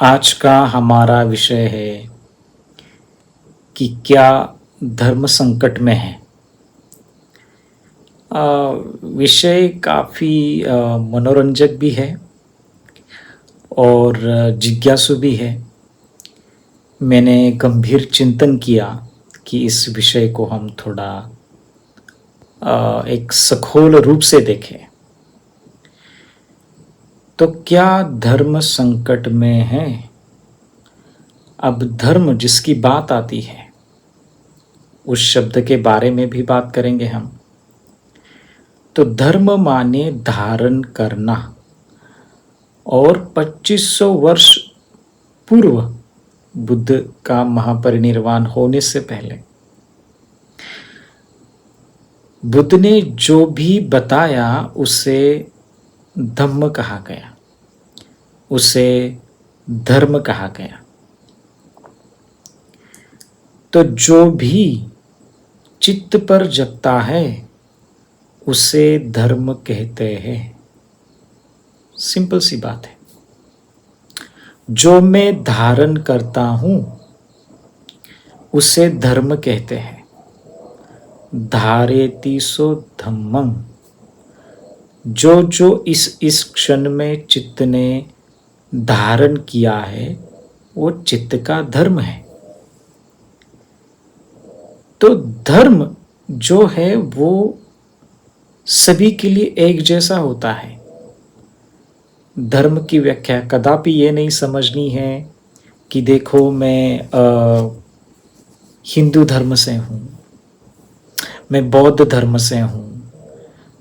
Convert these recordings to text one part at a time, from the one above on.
आज का हमारा विषय है कि क्या धर्म संकट में है। अ, विषय काफ़ी मनोरंजक भी है और जिज्ञासु भी है। मैंने गंभीर चिंतन किया कि इस विषय को हम थोड़ा एक सखोल रूप से देखें। तो क्या धर्म संकट में है? अब धर्म जिसकी बात आती है उस शब्द के बारे में भी बात करेंगे हम। तो धर्म माने धारण करना, और 2500 वर्ष पूर्व बुद्ध का महापरिनिर्वाण होने से पहले बुद्ध ने जो भी बताया उसे धम्म कहा गया, उसे धर्म कहा गया। तो जो भी चित्त पर जगता है उसे धर्म कहते हैं। सिंपल सी बात है। जो मैं धारण करता हूं उसे धर्म कहते हैं। धारेति सो धम्मं। जो जो इस क्षण में चित्त ने धारण किया है वो चित्त का धर्म है। तो धर्म जो है वो सभी के लिए एक जैसा होता है। धर्म की व्याख्या कदापि ये नहीं समझनी है कि देखो मैं हिंदू धर्म से हूँ, मैं बौद्ध धर्म से हूँ,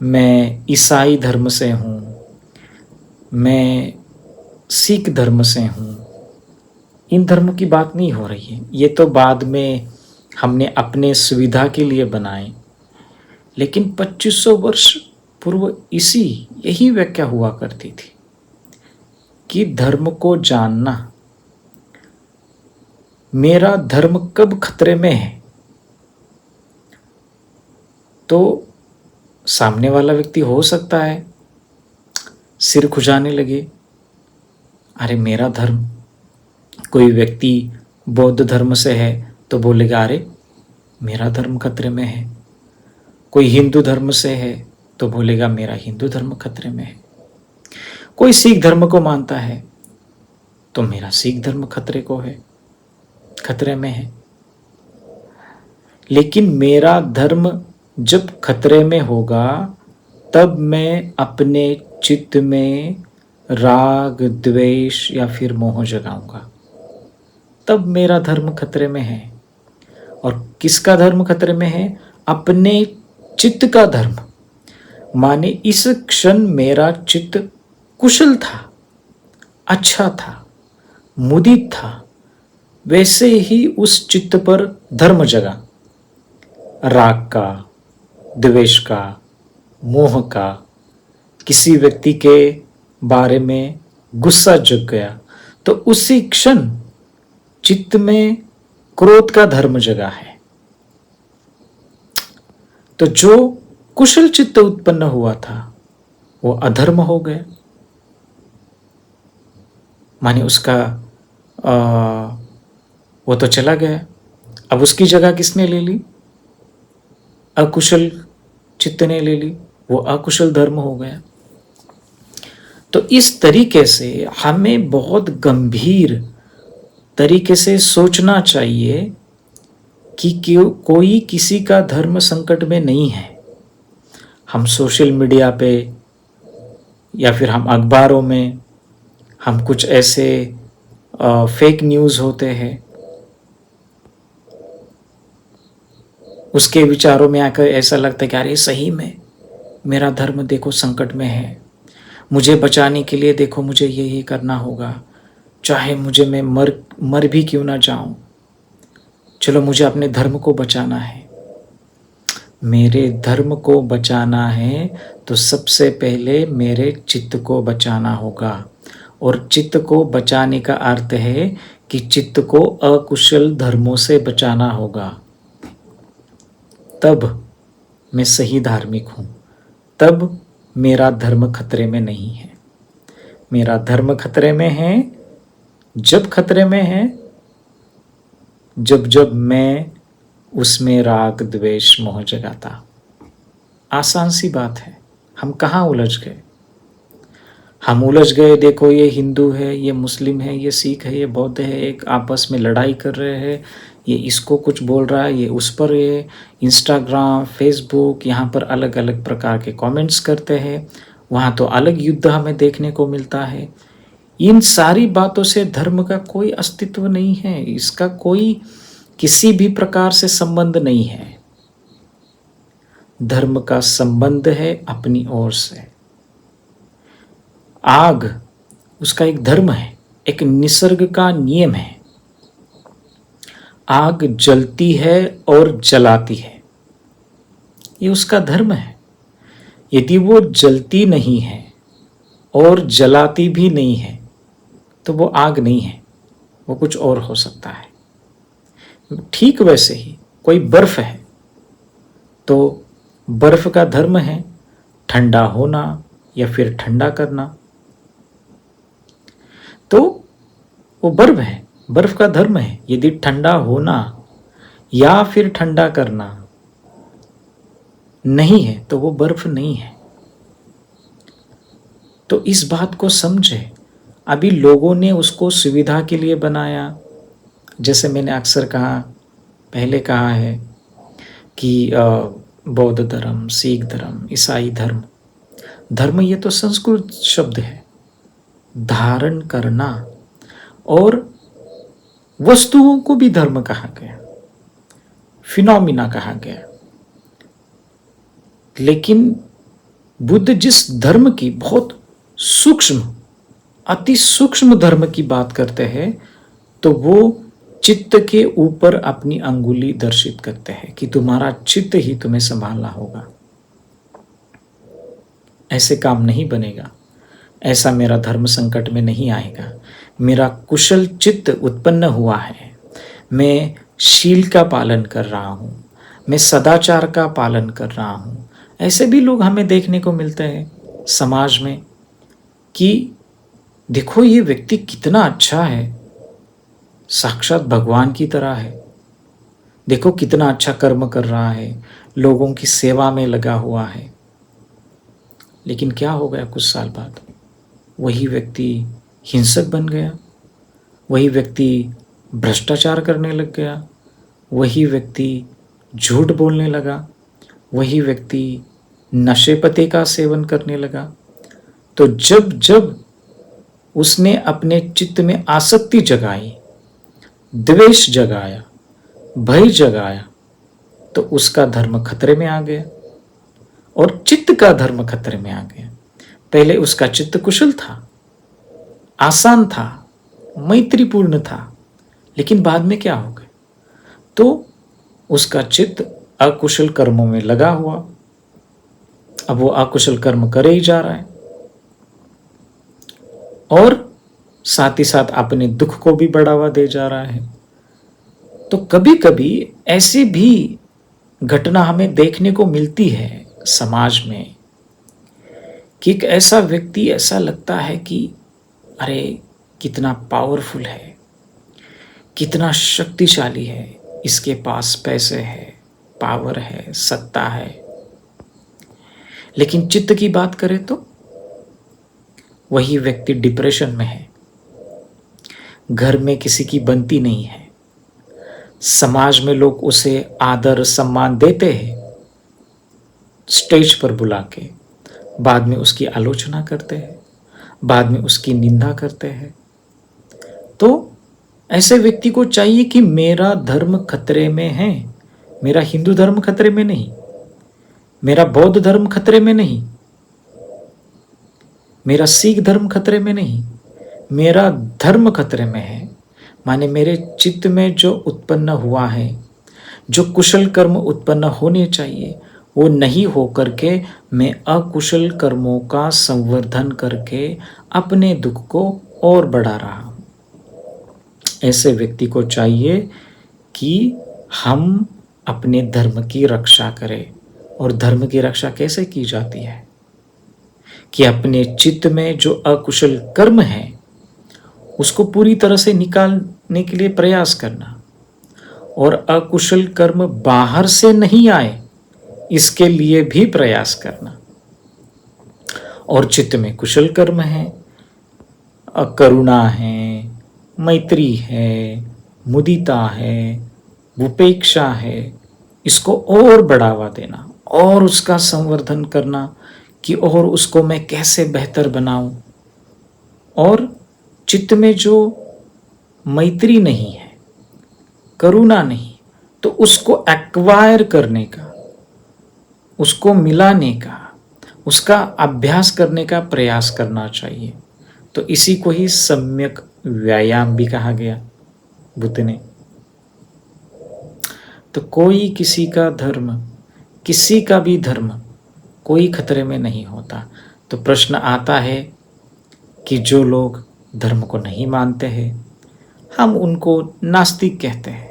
मैं ईसाई धर्म से हूँ, मैं सिख धर्म से हूँ। इन धर्मों की बात नहीं हो रही है। ये तो बाद में हमने अपने सुविधा के लिए बनाए, लेकिन 2500 वर्ष पूर्व यही व्याख्या हुआ करती थी कि धर्म को जानना। मेरा धर्म कब खतरे में है? तो सामने वाला व्यक्ति हो सकता है सिर खुजाने लगे, अरे मेरा धर्म। कोई व्यक्ति बौद्ध धर्म से है तो बोलेगा अरे मेरा धर्म खतरे में है। कोई हिंदू धर्म से है तो बोलेगा मेरा हिंदू धर्म खतरे में है। कोई सिख धर्म को मानता है तो मेरा सिख धर्म खतरे में है। लेकिन मेरा धर्म जब खतरे में होगा तब मैं अपने चित्त में राग, द्वेष या फिर मोह जगाऊंगा, तब मेरा धर्म खतरे में है। और किसका धर्म खतरे में है? अपने चित्त का धर्म। माने इस क्षण मेरा चित्त कुशल था, अच्छा था, मुदित था, वैसे ही उस चित्त पर धर्म जगा। राग का, द्वेष का, मोह का, किसी व्यक्ति के बारे में गुस्सा जग गया तो उसी क्षण चित्त में क्रोध का धर्म जगा है। तो जो कुशल चित्त उत्पन्न हुआ था वो अधर्म हो गया। माने उसका वो तो चला गया। अब उसकी जगह किसने ले ली? अकुशल चित्त ने ले ली, वो अकुशल धर्म हो गया। तो इस तरीके से हमें बहुत गंभीर तरीके से सोचना चाहिए कि कोई किसी का धर्म संकट में नहीं है। हम सोशल मीडिया पे या फिर हम अखबारों में हम कुछ ऐसे फेक न्यूज़ होते हैं, उसके विचारों में आकर ऐसा लगता है कि अरे सही में मेरा धर्म देखो संकट में है, मुझे बचाने के लिए देखो मुझे ये करना होगा, चाहे मैं मर भी क्यों ना जाऊं, चलो मुझे अपने धर्म को बचाना है। मेरे धर्म को बचाना है तो सबसे पहले मेरे चित्त को बचाना होगा। और चित्त को बचाने का अर्थ है कि चित्त को अकुशल धर्मों से बचाना होगा। तब मैं सही धार्मिक हूँ, तब मेरा धर्म खतरे में नहीं है। मेरा धर्म खतरे में है जब खतरे में है, जब जब मैं उसमें राग द्वेष मोह जगाता। आसान सी बात है, हम कहाँ उलझ गए? हम उलझ गए, देखो ये हिंदू है, ये मुस्लिम है, ये सिख है, ये बौद्ध है, एक आपस में लड़ाई कर रहे हैं, ये इसको कुछ बोल रहा है, ये उस पर, ये इंस्टाग्राम फेसबुक, यहाँ पर अलग अलग प्रकार के कमेंट्स करते हैं, वहाँ तो अलग युद्ध हमें देखने को मिलता है। इन सारी बातों से धर्म का कोई अस्तित्व नहीं है, इसका कोई किसी भी प्रकार से संबंध नहीं है। धर्म का संबंध है अपनी ओर से। आग उसका एक धर्म है, एक निसर्ग का नियम है। आग जलती है और जलाती है, ये उसका धर्म है। यदि वो जलती नहीं है और जलाती भी नहीं है तो वो आग नहीं है, वो कुछ और हो सकता है। ठीक वैसे ही कोई बर्फ है तो बर्फ का धर्म है ठंडा होना या फिर ठंडा करना, तो वो बर्फ है, बर्फ का धर्म है। यदि ठंडा होना या फिर ठंडा करना नहीं है तो वो बर्फ नहीं है। तो इस बात को समझे। अभी लोगों ने उसको सुविधा के लिए बनाया, जैसे मैंने अक्सर कहा, पहले कहा है कि बौद्ध धर्म, सिख धर्म, ईसाई धर्म, धर्म ये तो संस्कृत शब्द है, धारण करना, और वस्तुओं को भी धर्म कहा गया, फिनोमिना कहा गया। लेकिन बुद्ध जिस धर्म की बहुत सूक्ष्म, अति सूक्ष्म धर्म की बात करते हैं, तो वो चित्त के ऊपर अपनी अंगुली दर्शित करते हैं कि तुम्हारा चित्त ही तुम्हें संभालना होगा। ऐसे काम नहीं बनेगा, ऐसा मेरा धर्म संकट में नहीं आएगा। मेरा कुशल चित्त उत्पन्न हुआ है, मैं शील का पालन कर रहा हूँ, मैं सदाचार का पालन कर रहा हूँ। ऐसे भी लोग हमें देखने को मिलते हैं समाज में कि देखो ये व्यक्ति कितना अच्छा है, साक्षात भगवान की तरह है, देखो कितना अच्छा कर्म कर रहा है, लोगों की सेवा में लगा हुआ है। लेकिन क्या हो गया, कुछ साल बाद वही व्यक्ति हिंसक बन गया, वही व्यक्ति भ्रष्टाचार करने लग गया, वही व्यक्ति झूठ बोलने लगा, वही व्यक्ति नशे पते का सेवन करने लगा। तो जब जब उसने अपने चित्त में आसक्ति जगाई, द्वेष जगाया, भय जगाया, तो उसका धर्म खतरे में आ गया और चित्त का धर्म खतरे में आ गया। पहले उसका चित्त कुशल था, आसान था, मैत्रीपूर्ण था, लेकिन बाद में क्या हो गया, तो उसका चित्त अकुशल कर्मों में लगा हुआ। अब वो अकुशल कर्म करे ही जा रहा है और साथ ही साथ अपने दुख को भी बढ़ावा दे जा रहा है। तो कभी कभी ऐसी भी घटना हमें देखने को मिलती है समाज में कि एक ऐसा व्यक्ति, ऐसा लगता है कि अरे कितना पावरफुल है, कितना शक्तिशाली है, इसके पास पैसे है, पावर है, सत्ता है। लेकिन चित्त की बात करें तो वही व्यक्ति डिप्रेशन में है, घर में किसी की बनती नहीं है, समाज में लोग उसे आदर सम्मान देते हैं, स्टेज पर बुला के बाद में उसकी आलोचना करते हैं, बाद में उसकी निंदा करते हैं। तो ऐसे व्यक्ति को चाहिए कि मेरा धर्म खतरे में है, मेरा हिंदू धर्म खतरे में नहीं, मेरा बौद्ध धर्म खतरे में नहीं, मेरा सिख धर्म खतरे में नहीं, मेरा धर्म खतरे में है। माने मेरे चित्त में जो उत्पन्न हुआ है, जो कुशल कर्म उत्पन्न होने चाहिए, वो नहीं हो करके मैं अकुशल कर्मों का संवर्धन करके अपने दुख को और बढ़ा रहा हूं। ऐसे व्यक्ति को चाहिए कि हम अपने धर्म की रक्षा करें। और धर्म की रक्षा कैसे की जाती है कि अपने चित्त में जो अकुशल कर्म है उसको पूरी तरह से निकालने के लिए प्रयास करना, और अकुशल कर्म बाहर से नहीं आए इसके लिए भी प्रयास करना। और चित्त में कुशल कर्म है, करुणा है, मैत्री है, मुदिता है, उपेक्षा है, इसको और बढ़ावा देना और उसका संवर्धन करना कि और उसको मैं कैसे बेहतर बनाऊं। और चित्त में जो मैत्री नहीं है, करुणा नहीं, तो उसको एक्वायर करने का, उसको मिलाने का, उसका अभ्यास करने का प्रयास करना चाहिए। तो इसी को ही सम्यक व्यायाम भी कहा गया बुद्ध ने। तो कोई किसी का धर्म, किसी का भी धर्म कोई खतरे में नहीं होता। तो प्रश्न आता है कि जो लोग धर्म को नहीं मानते हैं, हम उनको नास्तिक कहते हैं,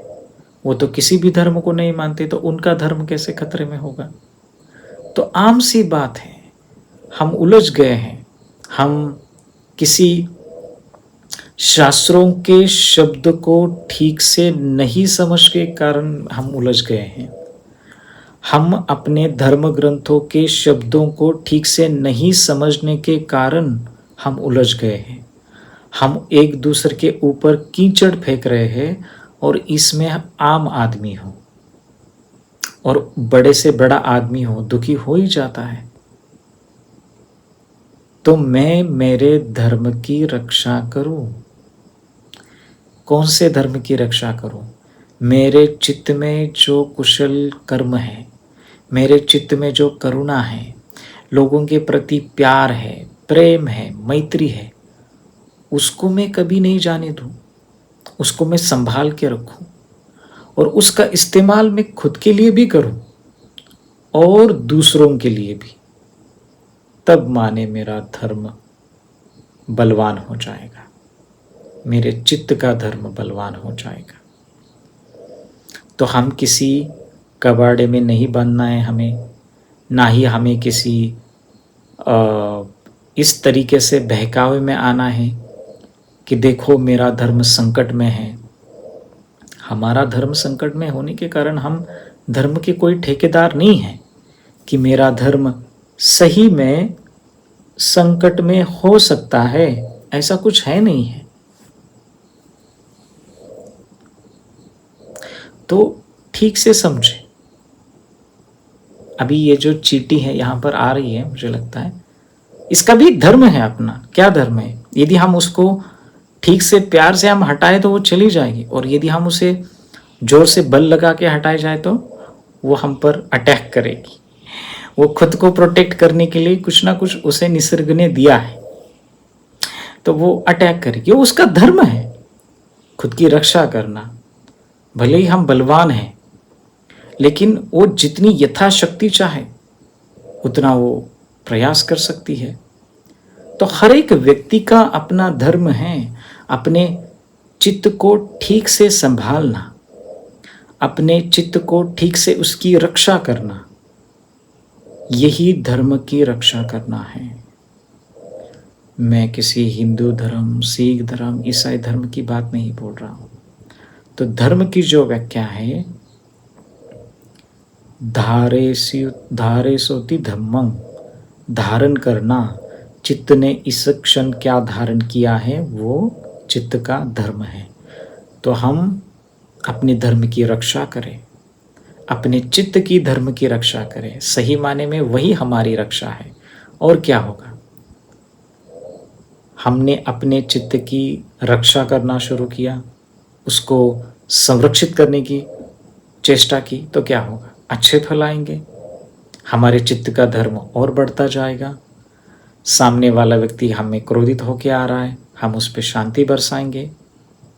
वो तो किसी भी धर्म को नहीं मानते, तो उनका धर्म कैसे खतरे में होगा। तो आम सी बात है, हम उलझ गए हैं, हम किसी शास्त्रों के शब्द को ठीक से नहीं समझ के कारण हम उलझ गए हैं। हम अपने धर्म ग्रंथों के शब्दों को ठीक से नहीं समझने के कारण हम उलझ गए हैं। हम एक दूसरे के ऊपर कीचड़ फेंक रहे हैं, और इसमें आम आदमी हो और बड़े से बड़ा आदमी हो दुखी हो ही जाता है। तो मैं मेरे धर्म की रक्षा करूं। कौन से धर्म की रक्षा करूं? मेरे चित्त में जो कुशल कर्म है, मेरे चित्त में जो करुणा है, लोगों के प्रति प्यार है, प्रेम है, मैत्री है, उसको मैं कभी नहीं जाने दूं। उसको मैं संभाल के रखूं, और उसका इस्तेमाल मैं खुद के लिए भी करूं और दूसरों के लिए भी। तब माने मेरा धर्म बलवान हो जाएगा, मेरे चित्त का धर्म बलवान हो जाएगा। तो हम किसी कबाड़े में नहीं बनना है हमें, ना ही हमें किसी इस तरीके से बहकावे में आना है कि देखो मेरा धर्म संकट में है। हमारा धर्म संकट में होने के कारण हम धर्म के कोई ठेकेदार नहीं हैं कि मेरा धर्म सही में संकट में हो सकता है, ऐसा कुछ है नहीं है। तो ठीक से समझे। अभी ये जो चींटी है यहाँ पर आ रही है, मुझे लगता है इसका भी एक धर्म है अपना। क्या धर्म है? यदि हम उसको ठीक से प्यार से हम हटाए तो वो चली जाएगी, और यदि हम उसे जोर से बल लगा के हटाए जाए तो वो हम पर अटैक करेगी। वो खुद को प्रोटेक्ट करने के लिए कुछ ना कुछ उसे निसर्ग ने दिया है, तो वो अटैक करेगी। वो उसका धर्म है खुद की रक्षा करना। भले ही हम बलवान हैं, लेकिन वो जितनी यथाशक्ति चाहे उतना वो प्रयास कर सकती है। तो हर एक व्यक्ति का अपना धर्म है, अपने चित्त को ठीक से संभालना, अपने चित्त को ठीक से उसकी रक्षा करना, यही धर्म की रक्षा करना है। मैं किसी हिंदू धर्म, सिख धर्म, ईसाई धर्म की बात नहीं बोल रहा हूं। तो धर्म की जो व्याख्या है, धारेसोति धम्मं, धारण करना। चित्त ने इस क्षण क्या धारण किया है वो चित्त का धर्म है। तो हम अपने धर्म की रक्षा करें, अपने चित्त की धर्म की रक्षा करें। सही माने में वही हमारी रक्षा है। और क्या होगा? हमने अपने चित्त की रक्षा करना शुरू किया, उसको संरक्षित करने की चेष्टा की, तो क्या होगा? अच्छे फल आएंगे, हमारे चित्त का धर्म और बढ़ता जाएगा। सामने वाला व्यक्ति हमें क्रोधित होकर आ रहा है, हम उस पर शांति बरसाएंगे,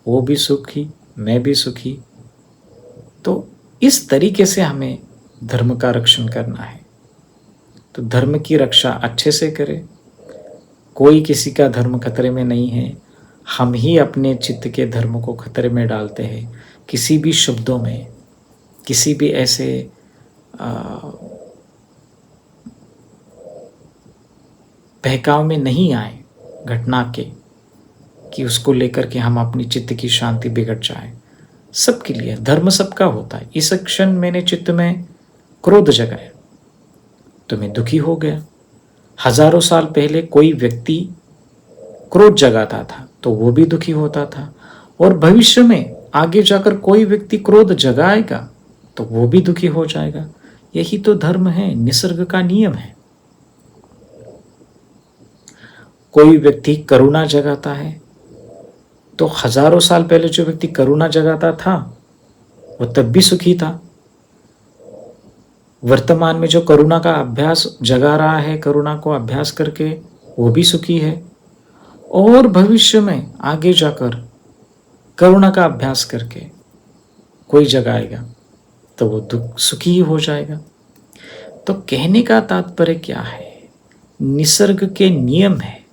वो भी सुखी, मैं भी सुखी। तो इस तरीके से हमें धर्म का रक्षण करना है। तो धर्म की रक्षा अच्छे से करें। कोई किसी का धर्म खतरे में नहीं है, हम ही अपने चित्त के धर्म को खतरे में डालते हैं। किसी भी शब्दों में, किसी भी ऐसे बहकाव में नहीं आए घटना के कि उसको लेकर के हम अपनी चित्त की शांति बिगड़ जाए। सबके लिए धर्म सबका होता है। इस क्षण मैंने चित्त में क्रोध जगाया तो मैं दुखी हो गया। हजारों साल पहले कोई व्यक्ति क्रोध जगाता था तो वो भी दुखी होता था, और भविष्य में आगे जाकर कोई व्यक्ति क्रोध जगाएगा तो वो भी दुखी हो जाएगा। यही तो धर्म है, निसर्ग का नियम है। कोई व्यक्ति करुणा जगाता है तो हजारों साल पहले जो व्यक्ति करुणा जगाता था वो तब भी सुखी था। वर्तमान में जो करुणा का अभ्यास जगा रहा है, करुणा को अभ्यास करके, वो भी सुखी है। और भविष्य में आगे जाकर करुणा का अभ्यास करके कोई जगाएगा तो वो दुख सुखी ही हो जाएगा। तो कहने का तात्पर्य क्या है? निसर्ग के नियम है,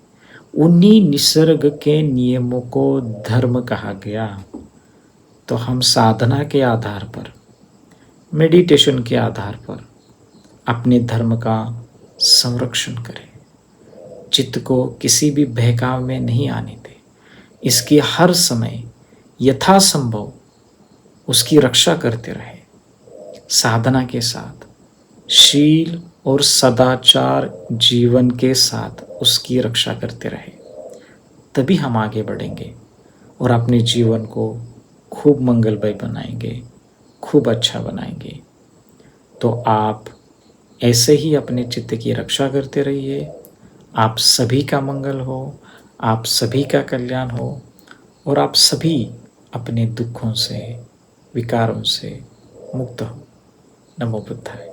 उन्हीं निसर्ग के नियमों को धर्म कहा गया। तो हम साधना के आधार पर, मेडिटेशन के आधार पर अपने धर्म का संरक्षण करें। चित्त को किसी भी बहकाव में नहीं आने दें। इसकी हर समय यथासंभव उसकी रक्षा करते रहे। साधना के साथ, शील और सदाचार जीवन के साथ उसकी रक्षा करते रहे, तभी हम आगे बढ़ेंगे और अपने जीवन को खूब मंगलमय बनाएंगे, खूब अच्छा बनाएंगे। तो आप ऐसे ही अपने चित्त की रक्षा करते रहिए। आप सभी का मंगल हो, आप सभी का कल्याण हो, और आप सभी अपने दुखों से, विकारों से मुक्त हो। नमो बुद्धाय।